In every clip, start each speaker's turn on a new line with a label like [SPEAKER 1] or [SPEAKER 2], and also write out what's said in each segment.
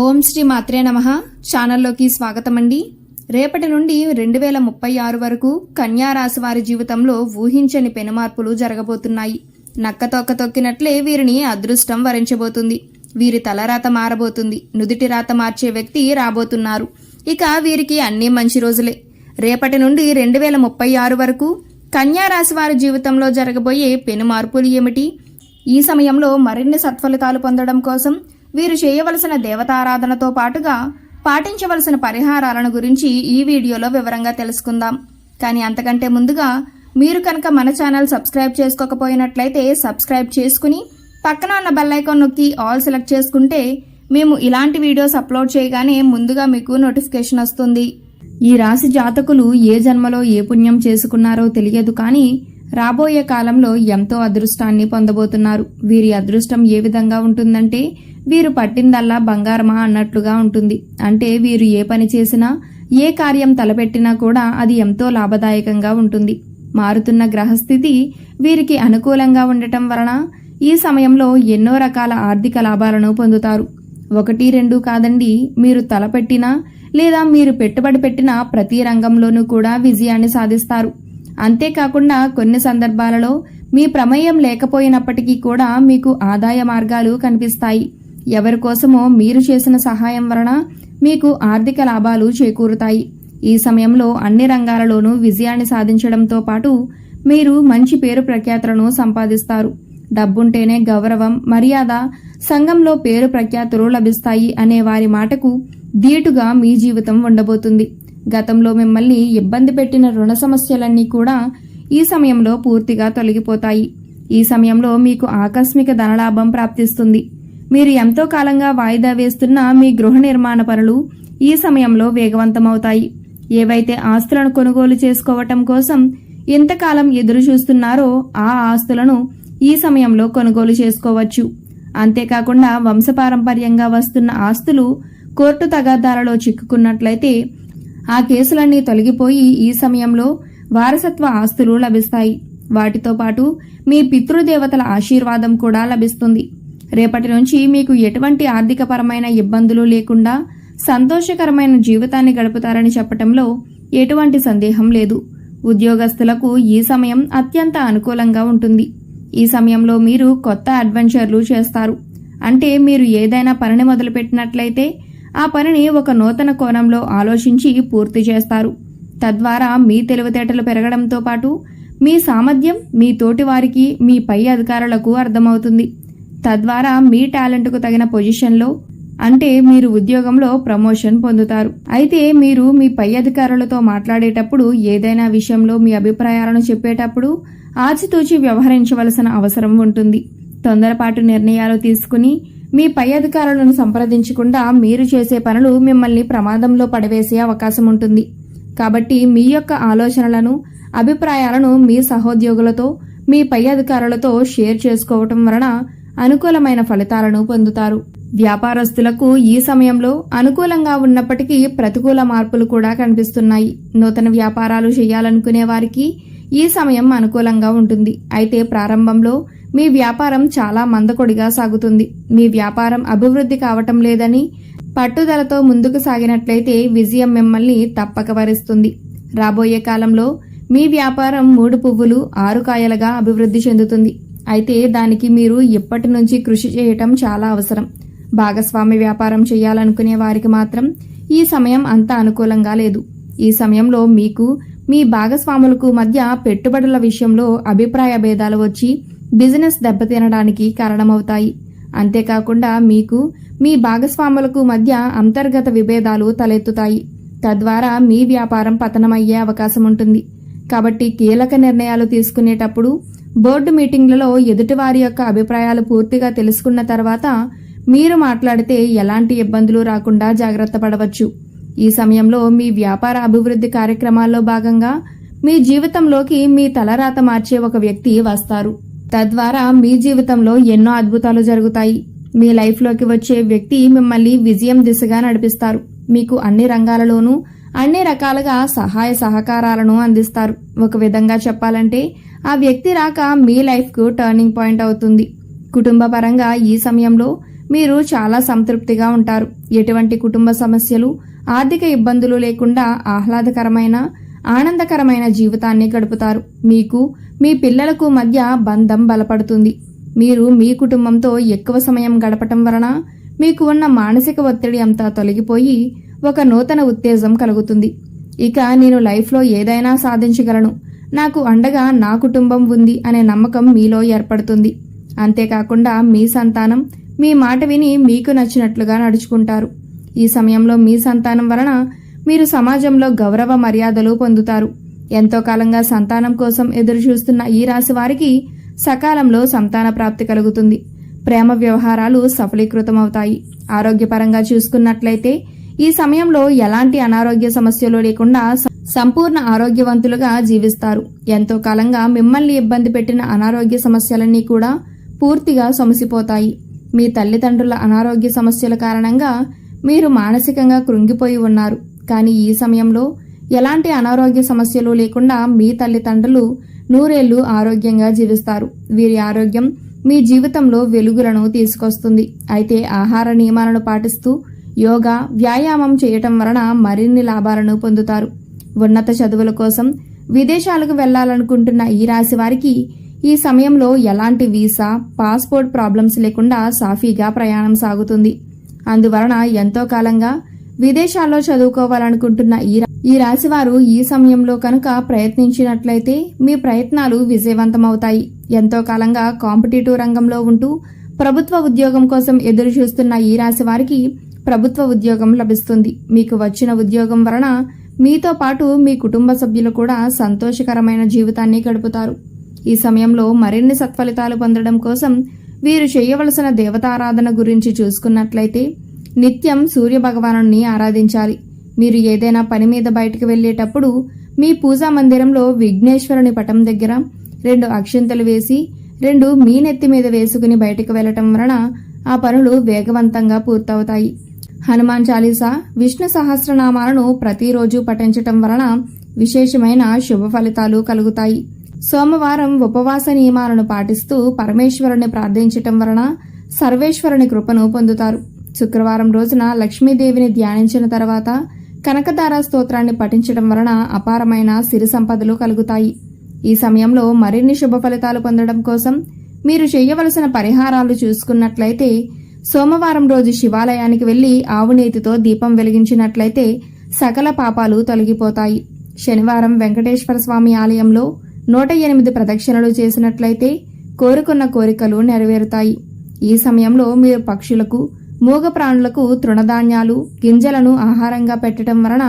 [SPEAKER 1] ఓం శ్రీ మాత్రే నమః. ఛానల్లోకి స్వాగతం అండి. రేపటి నుండి 2036 వరకు కన్యా రాశి వారి జీవితంలో ఊహించని పెనుమార్పులు జరగబోతున్నాయి. నక్కతోక తొక్కినట్లే వీరిని అదృష్టం వరించబోతుంది. వీరి తలరాత మారబోతుంది. నుదిటి రాత మార్చే వ్యక్తి రాబోతున్నారు. ఇక వీరికి అన్నీ మంచి రోజులే. రేపటి నుండి 2036 వరకు కన్యా రాశి వారి జీవితంలో జరగబోయే పెనుమార్పులు ఏమిటి? ఈ సమయంలో మరిన్ని సత్ఫలితాలు పొందడం కోసం వీరు చేయవలసిన దేవతారాధనతో పాటుగా పాటించవలసిన పరిహారాలను గురించి ఈ వీడియోలో వివరంగా తెలుసుకుందాం. కానీ అంతకంటే ముందుగా మీరు కనుక మన ఛానల్ సబ్స్క్రైబ్ చేసుకోకపోయినట్లయితే సబ్స్క్రైబ్ చేసుకుని పక్కన ఉన్న బెల్ ఐకాన్ నొక్కి ఆల్ సెలెక్ట్ చేసుకుంటే మేము ఇలాంటి వీడియోస్ అప్లోడ్ చేయగానే ముందుగా మీకు నోటిఫికేషన్ వస్తుంది. ఈ రాశి జాతకులు ఏ జన్మలో ఏ పుణ్యం చేసుకున్నారో తెలియదు, కానీ రాబోయే కాలంలో ఎంతో అదృష్టాన్ని పొందబోతున్నారు. వీరి అదృష్టం ఏ విధంగా ఉంటుందంటే వీరు పట్టిందల్లా బంగారమా అన్నట్లుగా ఉంటుంది. అంటే వీరు ఏ పని చేసినా ఏ కార్యం తలపెట్టినా కూడా అది ఎంతో లాభదాయకంగా ఉంటుంది. మారుతున్న గ్రహస్థితి వీరికి అనుకూలంగా ఉండటం వలన ఈ సమయంలో ఎన్నో రకాల ఆర్థిక లాభాలను పొందుతారు. 1-2 కాదండి, మీరు తలపెట్టినా లేదా మీరు పెట్టుబడి పెట్టిన ప్రతి రంగంలోనూ కూడా విజయాన్ని సాధిస్తారు. అంతేకాకుండా కొన్ని సందర్భాలలో మీ ప్రమేయం లేకపోయినప్పటికీ కూడా మీకు ఆదాయ మార్గాలు కనిపిస్తాయి. ఎవరి కోసమో మీరు చేసిన సహాయం వలన మీకు ఆర్థిక లాభాలు చేకూరుతాయి. ఈ సమయంలో అన్ని రంగాలలోనూ విజయాన్ని సాధించడంతో పాటు మీరు మంచి పేరు ప్రఖ్యాతులను సంపాదిస్తారు. డబ్బుంటేనే గౌరవం, మర్యాద, సంఘంలో పేరు ప్రఖ్యాతులు లభిస్తాయి అనే వారి మాటకు ధీటుగా మీ జీవితం ఉండబోతుంది. గతంలో మిమ్మల్ని ఇబ్బంది పెట్టిన రుణ సమస్యలన్నీ కూడా ఈ సమయంలో పూర్తిగా తొలగిపోతాయి. ఈ సమయంలో మీకు ఆకస్మిక ధనలాభం ప్రాప్తిస్తుంది. మీరు ఎంతో కాలంగా వాయిదా వేస్తున్న మీ గృహ నిర్మాణ పనులు ఈ సమయంలో వేగవంతమవుతాయి. ఏవైతే ఆస్తులను కొనుగోలు చేసుకోవటం కోసం ఎంతకాలం ఎదురు చూస్తున్నారో ఆ ఆస్తులను ఈ సమయంలో కొనుగోలు చేసుకోవచ్చు. అంతేకాకుండా వంశపారంపర్యంగా వస్తున్న ఆస్తులు కోర్టు తగాదాలలో చిక్కుకున్నట్లయితే ఆ కేసులన్నీ తొలగిపోయి ఈ సమయంలో వారసత్వ ఆస్తులు లభిస్తాయి. వాటితో పాటు మీ పితృదేవతల ఆశీర్వాదం కూడా లభిస్తుంది. రేపటి నుంచి మీకు ఎటువంటి ఆర్థికపరమైన ఇబ్బందులు లేకుండా సంతోషకరమైన జీవితాన్ని గడుపుతారని చెప్పటంలో ఎటువంటి సందేహం లేదు. ఉద్యోగస్తులకు ఈ సమయం అత్యంత అనుకూలంగా ఉంటుంది. ఈ సమయంలో మీరు కొత్త అడ్వెంచర్లు చేస్తారు. అంటే మీరు ఏదైనా పనిని మొదలుపెట్టినట్లయితే ఆ పనిని ఒక నూతన కోణంలో ఆలోచించి పూర్తి చేస్తారు. తద్వారా మీ తెలివితేటలు పెరగడంతో పాటు మీ సామర్థ్యం మీ తోటి వారికి, మీ పై అధికారులకు అర్థమవుతుంది. తద్వారా మీ టాలెంట్కు తగిన పొజిషన్లో, అంటే మీరు ఉద్యోగంలో ప్రమోషన్ పొందుతారు. అయితే మీరు మీ పై అధికారులతో మాట్లాడేటప్పుడు, ఏదైనా విషయంలో మీ అభిప్రాయాలను చెప్పేటప్పుడు ఆచితూచి వ్యవహరించవలసిన అవసరం ఉంటుంది. తొందరపాటు నిర్ణయాలు తీసుకుని మీ పై అధికారులను సంప్రదించకుండా మీరు చేసే పనులు మిమ్మల్ని ప్రమాదంలో పడవేసే అవకాశం ఉంటుంది. కాబట్టి మీ యొక్క ఆలోచనలను, అభిప్రాయాలను మీ సహోద్యోగులతో, మీ పై అధికారులతో షేర్ చేసుకోవటం వలన అనుకూలమైన ఫలితాలను పొందుతారు. వ్యాపారస్తులకు ఈ సమయంలో అనుకూలంగా ఉన్నప్పటికీ ప్రతికూల మార్పులు కూడా కనిపిస్తున్నాయి. నూతన వ్యాపారాలు చేయాలనుకునే వారికి ఈ సమయం అనుకూలంగా ఉంటుంది. అయితే ప్రారంభంలో మీ వ్యాపారం చాలా మందకొడిగా సాగుతుంది. మీ వ్యాపారం అభివృద్ధి కావటం లేదని పట్టుదలతో ముందుకు సాగినట్లయితే విజయం మిమ్మల్ని తప్పక వరిస్తుంది. రాబోయే కాలంలో మీ వ్యాపారం 3 పువ్వులు 6 కాయలుగా అభివృద్ధి చెందుతుంది. అయితే దానికి మీరు ఇప్పటి నుంచి కృషి చేయటం చాలా అవసరం. భాగస్వామి వ్యాపారం చేయాలనుకునే వారికి మాత్రం ఈ సమయం అంత అనుకూలంగా లేదు. ఈ సమయంలో మీకు మీ భాగస్వాములకు మధ్య పెట్టుబడుల విషయంలో అభిప్రాయ భేదాలు వచ్చి బిజినెస్ దెబ్బతినడానికి కారణమవుతాయి. అంతేకాకుండా మీకు మీ భాగస్వాములకు మధ్య అంతర్గత విభేదాలు తలెత్తుతాయి. తద్వారా మీ వ్యాపారం పతనమయ్యే అవకాశం ఉంటుంది. కాబట్టి కీలక నిర్ణయాలు తీసుకునేటప్పుడు బోర్డు మీటింగ్లలో ఎదుటివారి యొక్క అభిప్రాయాలు పూర్తిగా తెలుసుకున్న తర్వాత మీరు మాట్లాడితే ఎలాంటి ఇబ్బందులు రాకుండా జాగ్రత్త పడవచ్చు. ఈ సమయంలో మీ వ్యాపార అభివృద్ధి కార్యక్రమాల్లో భాగంగా మీ జీవితంలోకి మీ తలరాత మార్చే ఒక వ్యక్తి వస్తారు. తద్వారా మీ జీవితంలో ఎన్నో అద్భుతాలు జరుగుతాయి. మీ లైఫ్లోకి వచ్చే వ్యక్తి మిమ్మల్ని విజయం దిశగా నడిపిస్తారు. మీకు అన్ని రంగాలలోనూ అన్ని రకాలుగా సహాయ సహకారాలను అందిస్తారు. ఒక విధంగా చెప్పాలంటే ఆ వ్యక్తి రాక మీ లైఫ్కు టర్నింగ్ పాయింట్ అవుతుంది. కుటుంబ పరంగా ఈ సమయంలో మీరు చాలా సంతృప్తిగా ఉంటారు. ఎటువంటి కుటుంబ సమస్యలు, ఆర్థిక ఇబ్బందులు లేకుండా ఆహ్లాదకరమైన, ఆనందకరమైన జీవితాన్ని గడుపుతారు. మీకు మీ పిల్లలకు మధ్య బంధం బలపడుతుంది. మీరు మీ కుటుంబంతో ఎక్కువ సమయం గడపటం వలన మీకు ఉన్న మానసిక ఒత్తిడి అంతా తొలగిపోయి ఒక నూతన ఉత్తేజం కలుగుతుంది. ఇక నేను లైఫ్లో ఏదైనా సాధించగలను, నాకు అండగా నా కుటుంబం ఉంది అనే నమ్మకం మీలో ఏర్పడుతుంది. అంతేకాకుండా మీ సంతానం మీ మాట విని మీకు నచ్చినట్లుగా నడుచుకుంటారు. ఈ సమయంలో మీ సంతానం వలన మీరు సమాజంలో గౌరవ మర్యాదలు పొందుతారు. ఎంతో కాలంగా సంతానం కోసం ఎదురు చూస్తున్న ఈ రాశి వారికి సకాలంలో సంతాన ప్రాప్తి కలుగుతుంది. ప్రేమ వ్యవహారాలు సఫలీకృతమవుతాయి. ఆరోగ్యపరంగా చూసుకున్నట్లయితే ఈ సమయంలో ఎలాంటి అనారోగ్య సమస్యలు లేకుండా సంపూర్ణ ఆరోగ్యవంతులుగా జీవిస్తారు. ఎంతో కాలంగా మిమ్మల్ని ఇబ్బంది పెట్టిన అనారోగ్య సమస్యలన్నీ కూడా పూర్తిగా సమసిపోతాయి. మీ తల్లిదండ్రుల అనారోగ్య సమస్యల కారణంగా మీరు మానసికంగా కృంగిపోయి ఉన్నారు. కానీ ఈ సమయంలో ఎలాంటి అనారోగ్య సమస్యలు లేకుండా మీ తల్లిదండ్రులు 100 ఏళ్లు ఆరోగ్యంగా జీవిస్తారు. వీరి ఆరోగ్యం మీ జీవితంలో వెలుగులను తీసుకొస్తుంది. అయితే ఆహార నియమాలను పాటిస్తూ యోగా, వ్యాయామం చేయటం వలన మరిన్ని లాభాలను పొందుతారు. ఉన్నత చదువుల కోసం విదేశాలకు వెళ్లాలనుకుంటున్న ఈ రాశి వారికి ఈ సమయంలో ఎలాంటి వీసా, పాస్పోర్ట్ ప్రాబ్లమ్స్ లేకుండా సాఫీగా ప్రయాణం సాగుతుంది. అందువలన ఎంతో కాలంగా విదేశాల్లో చదువుకోవాలనుకుంటున్న ఈ రాశివారు ఈ సమయంలో కనుక ప్రయత్నించినట్లయితే మీ ప్రయత్నాలు విజయవంతమవుతాయి. ఎంతో కాలంగా కాంపిటేటివ్ రంగంలో ఉంటూ ప్రభుత్వ ఉద్యోగం కోసం ఎదురు చూస్తున్న ఈ రాశి వారికి ప్రభుత్వ ఉద్యోగం లభిస్తుంది. మీకు వచ్చిన ఉద్యోగం వలన మీతో పాటు మీ కుటుంబ సభ్యులు కూడా సంతోషకరమైన జీవితాన్ని గడుపుతారు. ఈ సమయంలో మరిన్ని సత్ఫలితాలు పొందడం కోసం వీరు చేయవలసిన దేవతారాధన గురించి చూసుకున్నట్లయితే నిత్యం సూర్య భగవానుని ఆరాధించాలి. మీరు ఏదైనా పని మీద బయటకు వెళ్లేటప్పుడు మీ పూజా మందిరంలో విఘ్నేశ్వరుని పటం దగ్గర 2 అక్షింతలు వేసి 2 మీ నెత్తి మీద వేసుకుని బయటకు వెళ్లటం వలన ఆ పనులు వేగవంతంగా పూర్తవుతాయి. హనుమాన్ చాలీసా, విష్ణు సహస్రనామాలను ప్రతిరోజు పఠించటం వలన విశేషమైన శుభ ఫలితాలు కలుగుతాయి. సోమవారం ఉపవాస నియమాలను పాటిస్తూ పరమేశ్వరుని ప్రార్థించటం వలన సర్వేశ్వరుని కృపను పొందుతారు. శుక్రవారం రోజున లక్ష్మీదేవిని ధ్యానించిన తర్వాత కనకదార స్తోత్రాన్ని పఠించడం వలన అపారమైన సిరి సంపదలు కలుగుతాయి. ఈ సమయంలో మరిన్ని శుభ ఫలితాలు పొందడం కోసం మీరు చేయవలసిన పరిహారాలు చూసుకున్నట్లయితే సోమవారం రోజు శివాలయానికి వెళ్లి ఆవునేతితో దీపం వెలిగించినట్లయితే సకల పాపాలు తొలగిపోతాయి. శనివారం వెంకటేశ్వర స్వామి ఆలయంలో 108 ప్రదక్షిణలు చేసినట్లయితే కోరుకున్న కోరికలు నెరవేరుతాయి. ఈ సమయంలో మీరు పక్షులకు, మూగ ప్రాణులకు తృణధాన్యాలు, గింజలను ఆహారంగా పెట్టడం వలన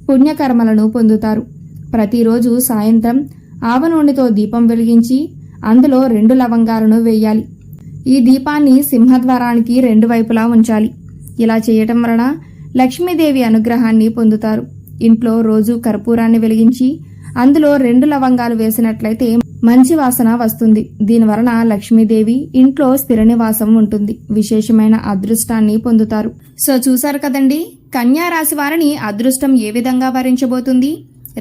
[SPEAKER 1] పుణ్యకర్మలను పొందుతారు. ప్రతిరోజు సాయంత్రం ఆవ నూనెతో దీపం వెలిగించి అందులో 2 లవంగాలను వేయాలి. ఈ దీపాన్ని సింహద్వారానికి 2 వైపులా ఉంచాలి. ఇలా చేయటం వలన లక్ష్మీదేవి అనుగ్రహాన్ని పొందుతారు. ఇంట్లో రోజు కర్పూరాన్ని వెలిగించి అందులో 2 లవంగాలు వేసినట్లయితే మంచి వాసన వస్తుంది. దీనివలన లక్ష్మీదేవి ఇంట్లో స్థిర నివాసం ఉంటుంది. విశేషమైన అదృష్టాన్ని పొందుతారు. సో చూశారు కదండి, కన్యా రాశి వారిని అదృష్టం ఏ విధంగా వరించబోతుంది.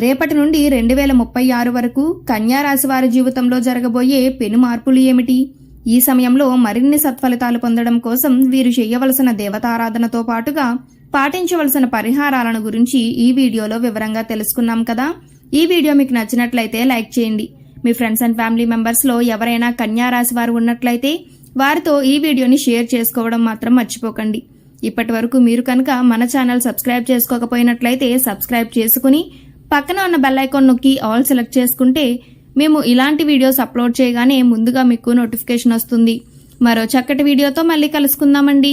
[SPEAKER 1] రేపటి నుండి 2036 వరకు కన్యా రాశి వారి జీవితంలో జరగబోయే పెను మార్పులు ఏమిటి? ఈ సమయంలో మరిన్ని సత్ఫలితాలు పొందడం కోసం వీరు చేయవలసిన దేవతారాధనతో పాటుగా పాటించవలసిన పరిహారాలను గురించి ఈ వీడియోలో వివరంగా తెలుసుకున్నాం కదా. ఈ వీడియో మీకు నచ్చినట్లయితే లైక్ చేయండి. మీ ఫ్రెండ్స్ అండ్ ఫ్యామిలీ మెంబర్స్లో ఎవరైనా కన్యా రాశి వారు ఉన్నట్లయితే వారితో ఈ వీడియోని షేర్ చేసుకోవడం మాత్రం మర్చిపోకండి. ఇప్పటి వరకు మీరు కనుక మన ఛానల్ సబ్స్క్రైబ్ చేసుకోకపోయినట్లయితే సబ్స్క్రైబ్ చేసుకుని పక్కన ఉన్న బెల్ ఐకాన్ నొక్కి ఆల్ సెలెక్ట్ చేసుకుంటే మేము ఇలాంటి వీడియోస్ అప్లోడ్ చేయగానే ముందుగా మీకు నోటిఫికేషన్ వస్తుంది. మరో చక్కటి వీడియోతో మళ్ళీ కలుసుకుందామండి.